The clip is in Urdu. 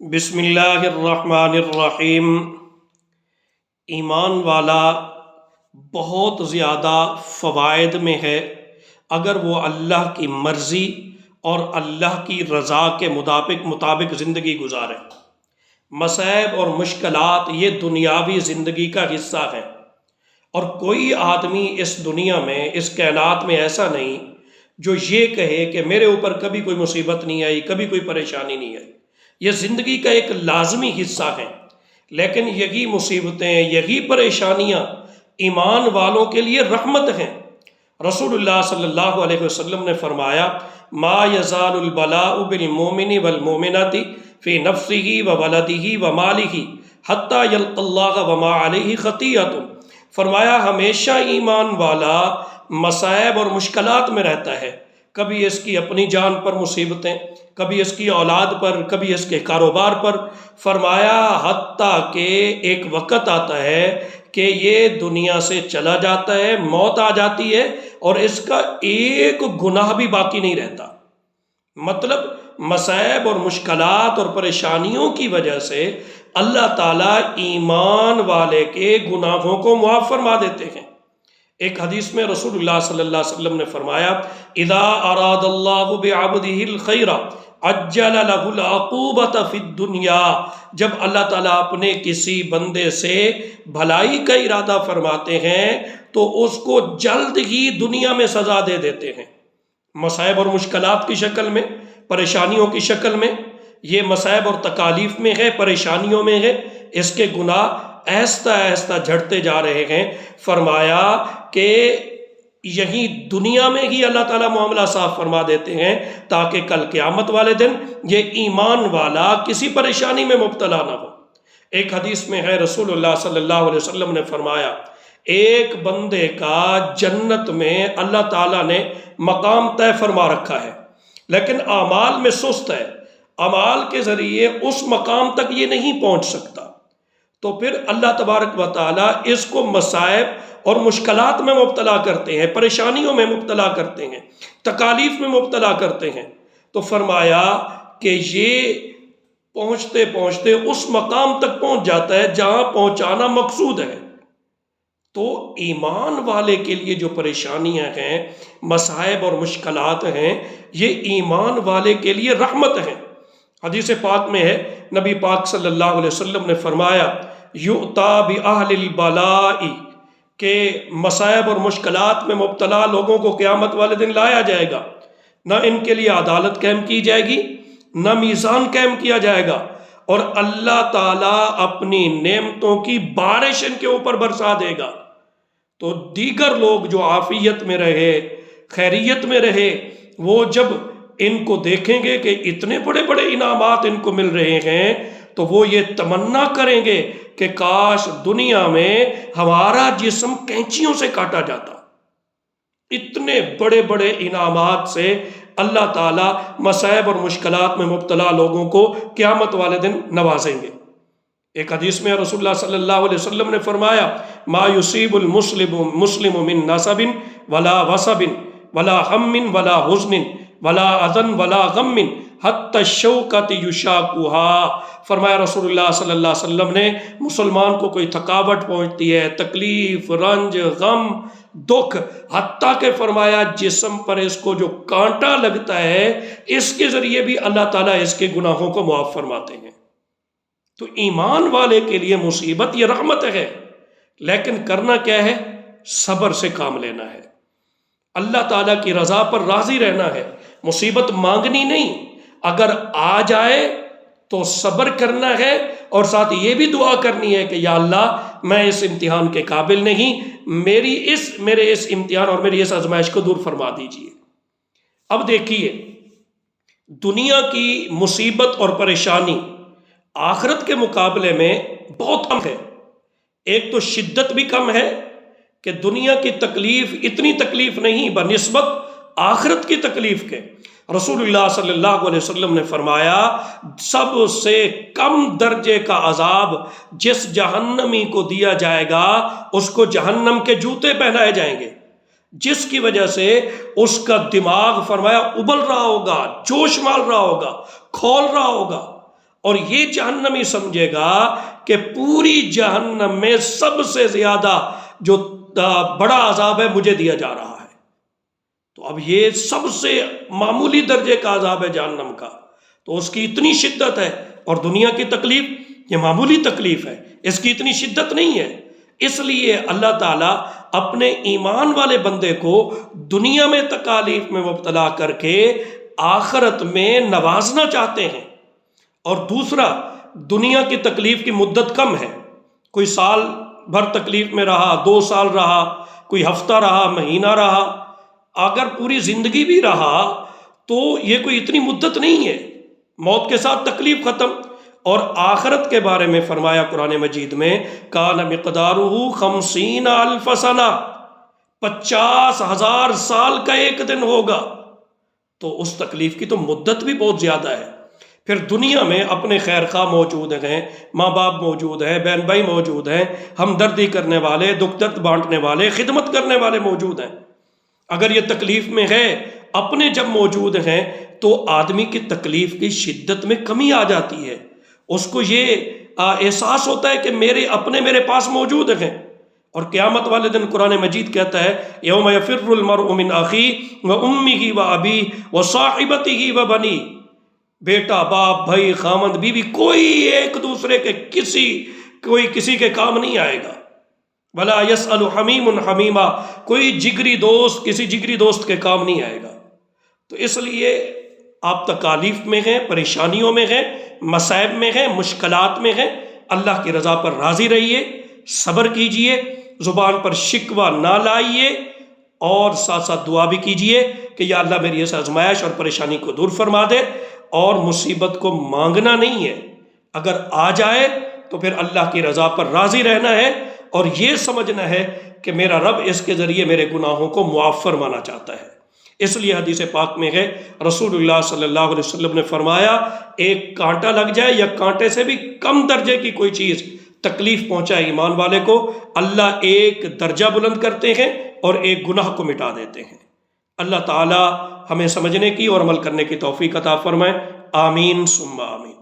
بسم اللہ الرحمن الرحیم۔ ایمان والا بہت زیادہ فوائد میں ہے اگر وہ اللہ کی مرضی اور اللہ کی رضا کے مطابق زندگی گزارے۔ مصائب اور مشکلات یہ دنیاوی زندگی کا حصہ ہیں، اور کوئی آدمی اس دنیا میں، اس کائنات میں ایسا نہیں جو یہ کہے کہ میرے اوپر کبھی کوئی مصیبت نہیں آئی، کبھی کوئی پریشانی نہیں آئی۔ یہ زندگی کا ایک لازمی حصہ ہے، لیکن یہی مصیبتیں، یہی پریشانیاں ایمان والوں کے لیے رحمت ہیں۔ رسول اللہ صلی اللہ علیہ وسلم نے فرمایا، ما یزال البلاء بالمومن والمومنات فی نفسہ وولدہ ومالہ حتی یلقی اللہ وما علیہ خطیئۃ۔ فرمایا ہمیشہ ایمان والا مصائب اور مشکلات میں رہتا ہے، کبھی اس کی اپنی جان پر مصیبتیں، کبھی اس کی اولاد پر، کبھی اس کے کاروبار پر۔ فرمایا حتیٰ کہ ایک وقت آتا ہے کہ یہ دنیا سے چلا جاتا ہے، موت آ جاتی ہے، اور اس کا ایک گناہ بھی باقی نہیں رہتا۔ مطلب مصائب اور مشکلات اور پریشانیوں کی وجہ سے اللہ تعالیٰ ایمان والے کے گناہوں کو معاف فرما دیتے ہیں۔ ایک حدیث میں رسول اللہ صلی اللہ علیہ وسلم نے فرمایا، اذا اراد اللہ بعبدہ الخیر عجل لہ العقوبۃ فی الدنیا۔ جب اللہ تعالیٰ اپنے کسی بندے سے بھلائی کا ارادہ فرماتے ہیں تو اس کو جلد ہی دنیا میں سزا دے دیتے ہیں، مصائب اور مشکلات کی شکل میں، پریشانیوں کی شکل میں۔ یہ مصائب اور تکالیف میں ہے، پریشانیوں میں ہے، اس کے گناہ آہستہ آہستہ جھڑتے جا رہے ہیں۔ فرمایا کہ یہی دنیا میں ہی اللہ تعالیٰ معاملہ صاف فرما دیتے ہیں، تاکہ کل قیامت والے دن یہ ایمان والا کسی پریشانی میں مبتلا نہ ہو۔ ایک حدیث میں ہے، رسول اللہ صلی اللہ علیہ وسلم نے فرمایا، ایک بندے کا جنت میں اللہ تعالیٰ نے مقام طے فرما رکھا ہے، لیکن اعمال میں سست ہے، اعمال کے ذریعے اس مقام تک یہ نہیں پہنچ سکتا۔ تو پھر اللہ تبارک و تعالیٰ اس کو مصائب اور مشکلات میں مبتلا کرتے ہیں، پریشانیوں میں مبتلا کرتے ہیں، تکالیف میں مبتلا کرتے ہیں۔ تو فرمایا کہ یہ پہنچتے پہنچتے اس مقام تک پہنچ جاتا ہے جہاں پہنچانا مقصود ہے۔ تو ایمان والے کے لیے جو پریشانیاں ہیں، مصائب اور مشکلات ہیں، یہ ایمان والے کے لیے رحمت ہیں۔ حدیث پاک میں ہے، نبی پاک صلی اللہ علیہ وسلم نے فرمایا، یؤتی بأہل البلاء، کہ مصائب اور مشکلات میں مبتلا لوگوں کو قیامت والے دن لایا جائے گا، نہ ان کے لیے عدالت قائم کی جائے گی، نہ میزان قائم کیا جائے گا، اور اللہ تعالیٰ اپنی نعمتوں کی بارش ان کے اوپر برسا دے گا۔ تو دیگر لوگ جو عافیت میں رہے، خیریت میں رہے، وہ جب ان کو دیکھیں گے کہ اتنے بڑے بڑے انعامات ان کو مل رہے ہیں، تو وہ یہ تمنا کریں گے کہ کاش دنیا میں ہمارا جسم کینچیوں سے کاٹا جاتا۔ اتنے بڑے بڑے انعامات سے اللہ تعالیٰ مصائب اور مشکلات میں مبتلا لوگوں کو قیامت والے دن نوازیں گے۔ ایک حدیث میں رسول اللہ صلی اللہ علیہ وسلم نے فرمایا، ما یصیب المسلم من نصب ولا وصب ولا ہم ولا حزن ولا اذن ولا غم حتی الشوکۃ یشاکھها۔ فرمایا رسول اللہ صلی اللہ علیہ وسلم نے، مسلمان کو کوئی تھکاوٹ پہنچتی ہے، تکلیف، رنج، غم، دکھ، حتیٰ کہ فرمایا جسم پر اس کو جو کانٹا لگتا ہے، اس کے ذریعے بھی اللہ تعالیٰ اس کے گناہوں کو معاف فرماتے ہیں۔ تو ایمان والے کے لیے مصیبت یہ رحمت ہے، لیکن کرنا کیا ہے؟ صبر سے کام لینا ہے، اللہ تعالیٰ کی رضا پر راضی رہنا ہے، مصیبت مانگنی نہیں، اگر آ جائے تو صبر کرنا ہے، اور ساتھ یہ بھی دعا کرنی ہے کہ یا اللہ میں اس امتحان کے قابل نہیں، میرے اس امتحان اور میری اس آزمائش کو دور فرما دیجیے۔ اب دیکھیے، دنیا کی مصیبت اور پریشانی آخرت کے مقابلے میں بہت کم ہے۔ ایک تو شدت بھی کم ہے کہ دنیا کی تکلیف اتنی تکلیف نہیں بنسبت آخرت کی تکلیف کے۔ رسول اللہ صلی اللہ علیہ وسلم نے فرمایا، سب سے کم درجے کا عذاب جس جہنمی کو دیا جائے گا، اس کو جہنم کے جوتے پہنائے جائیں گے، جس کی وجہ سے اس کا دماغ فرمایا ابل رہا ہوگا، جوش مال رہا ہوگا، کھول رہا ہوگا، اور یہ جہنمی سمجھے گا کہ پوری جہنم میں سب سے زیادہ جو بڑا عذاب ہے مجھے دیا جا رہا ہے. تو اب یہ سب سے معمولی درجے کا عذاب ہے جہنم کا، تو اس کی اتنی شدت ہے. اور دنیا کی تکلیف یہ معمولی تکلیف ہے، اس کی اتنی شدت نہیں ہے. اس لیے اللہ تعالیٰ اپنے ایمان والے بندے کو دنیا میں تکالیف میں مبتلا کر کے آخرت میں نوازنا چاہتے ہیں. اور دوسرا، دنیا کی تکلیف کی مدت کم ہے، کوئی سال بھر تکلیف میں رہا، 2 سال رہا، کوئی ہفتہ رہا، مہینہ رہا، اگر پوری زندگی بھی رہا تو یہ کوئی اتنی مدت نہیں ہے، موت کے ساتھ تکلیف ختم. اور آخرت کے بارے میں فرمایا قرآن مجید میں کان مقدارہ 50 الف سنہ، 50,000 سال کا ایک دن ہوگا. تو اس تکلیف کی تو مدت بھی بہت زیادہ ہے. پھر دنیا میں اپنے خیر خواہ موجود ہیں، ماں باپ موجود ہیں، بہن بھائی موجود ہیں، ہمدردی کرنے والے، دکھ درد بانٹنے والے، خدمت کرنے والے موجود ہیں. اگر یہ تکلیف میں ہے، اپنے جب موجود ہیں تو آدمی کی تکلیف کی شدت میں کمی آ جاتی ہے. اس کو یہ احساس ہوتا ہے کہ میرے اپنے میرے پاس موجود ہیں. اور قیامت والے دن قرآن مجید کہتا ہے یوم یفر المرء من اخیہ وامہ وابیہ وصاحبتہ وبنیہ، بیٹا، باپ، بھائی، خامند، بیوی، کوئی ایک دوسرے کے کسی کے کام نہیں آئے گا. ولا یسأل حمیم حمیما، کوئی جگری دوست کسی جگری دوست کے کام نہیں آئے گا. تو اس لیے آپ تکالیف میں ہیں، پریشانیوں میں ہیں، مصائب میں ہیں، مشکلات میں ہیں، اللہ کی رضا پر راضی رہیے، صبر کیجئے، زبان پر شکوہ نہ لائیے، اور ساتھ ساتھ دعا بھی کیجئے کہ یا اللہ میری اس آزمائش اور پریشانی کو دور فرما دے. اور مصیبت کو مانگنا نہیں ہے، اگر آ جائے تو پھر اللہ کی رضا پر راضی رہنا ہے، اور یہ سمجھنا ہے کہ میرا رب اس کے ذریعے میرے گناہوں کو معاف فرمانا چاہتا ہے. اس لیے حدیث پاک میں ہے رسول اللہ صلی اللہ علیہ وسلم نے فرمایا ایک کانٹا لگ جائے یا کانٹے سے بھی کم درجے کی کوئی چیز تکلیف پہنچائے ایمان والے کو، اللہ ایک درجہ بلند کرتے ہیں اور ایک گناہ کو مٹا دیتے ہیں. اللہ تعالی ہمیں سمجھنے کی اور عمل کرنے کی توفیق عطا فرمائے. آمین ثم آمین.